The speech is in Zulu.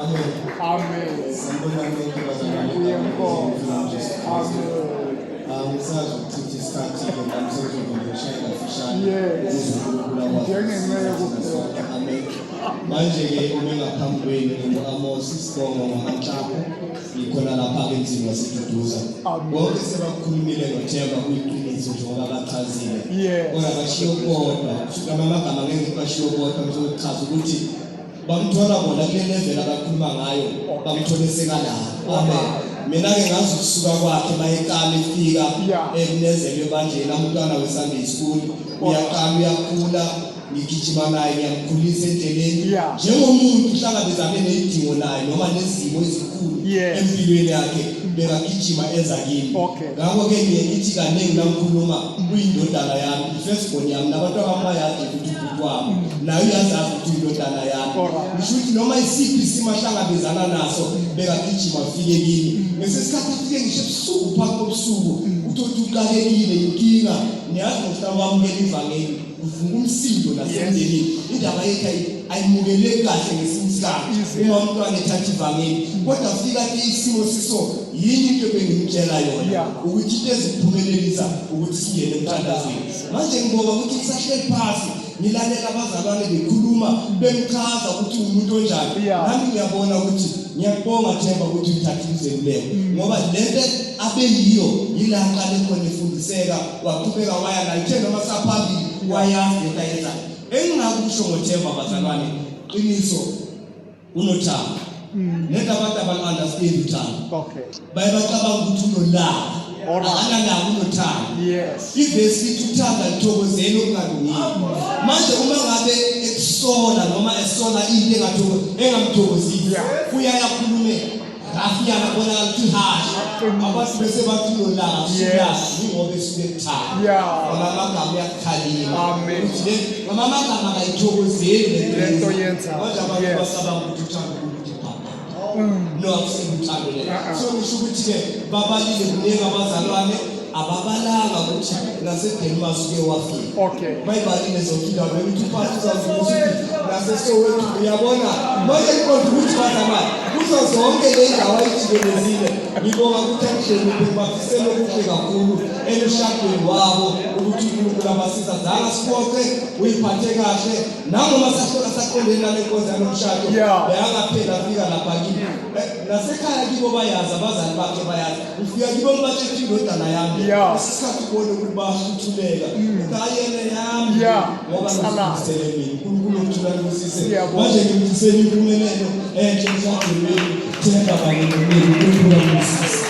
Amen. Manje-ke ngaphambi kwenu Amos Sibongo ngaMtshapho ikhona lapha enzima siduduza bonke sebakhulumile noThemba kuyiqiniso njengoba bachazile kodwa bashiyo kodwa amagama ngeke bashiyo kodwa ngizochaza ukuthi bamthola bona kule level abakhuluma ngayo bamthole sekalapha. Amen. Mina-ke ngazi ukusuka kwakhe bayekala efika ekunezelo ebanjeni umntwana we-Sunday school uyaqala uyakhula ngigijima naye ngiyamkhulisa endleleni njengomuntu uhlangabezane nezidingo naye noma nezimo ezikhulu empilweni yakhe bekagijima eza kimi. Ngakho-ke ngithi kaningi namkhuluma kuyindodana yami i-firstborn yami nabantu abayazi ukuthi ubhuti wami naye uyazazi ukuthi indodana yami. Ngisho ukuthi noma isiphi isimo ahlangabezana naso bekagijima afike kimi. Ngesikhathi afike ngisho ebusuku phakathi kobusuku uthi uqalekile inkinga niyazi ngokuhlala wamukela ivangeli uvunga umsindo nasemndenini indaba yethu ayimukeleki kahle ngesinye isikhathi uma umntwana ethatha ivangeli kodwa fika isimo siso yini into ebengimtshela yona ukuthi into eziphumelelisa ukuthi singene emthandazweni. Manje ngibonga ukuthi ngisahleli phasi ngilalela abazalwane bekhuluma bengichaza ukuthi umuntu onjani nami ngiyabona ukuthi ngiyabonga Themba ukuthi uthathile kulelo ngoba lento abeyiyo yila aqale khona efundiseka waqhubeka waya nayo noma saphambili wayazi into ayenza. Engingakusho ngoThemba bazalwane qiniso unothando nenda abantu abali-understand uthando bayabacabanga ukuthi unolaka akanalaka unothando. Ivesi ithi uthanda lithokozeni okungalungile. Manje uma ngabe ekusola noma esola into engamthokozile uyayakhulumela afiyana bona ukuthi hashi abantu bese bathi unolaka ngoba esuke ekuthanda amagama uyakukhalima ukuthi amagama akayithokozeli lento yenza manje abantu basabanga ukuthi uthando no akusebuthando le. So ngisho ukuthi-ke babalile kuningi abazalwane ababalanga ukuthi naseDelmas uke wafika bayibalile zonke indawo bekuthi uphathi uzawuzukuthi naseSoweto uyabona manje ngiqonda ukuthi bazalwane kuzo zonke le ndawo ayijikelezile ngibonga ukuthi akuhleliphe bafisele okuhle kakhulu emshadweni wabo ukuthi uNkulunkulu abasiza zanga sipoke uyiphathe kahle nangoma saqondene nale nkonzo yomshado beyangaphela fika lapha kibo nasekhaya kibo bayazi abazali bakhe bayazi ufika kibo batshethe indodana yami isikhathi ubone ukuthi bahuthuleka kayene yami ngoba ngisele mina uNkulunkulu uthulalise manje ngimthisela impumelelo enhle emshadweni Themba kanye nomyeni uNkulunkulu amsise.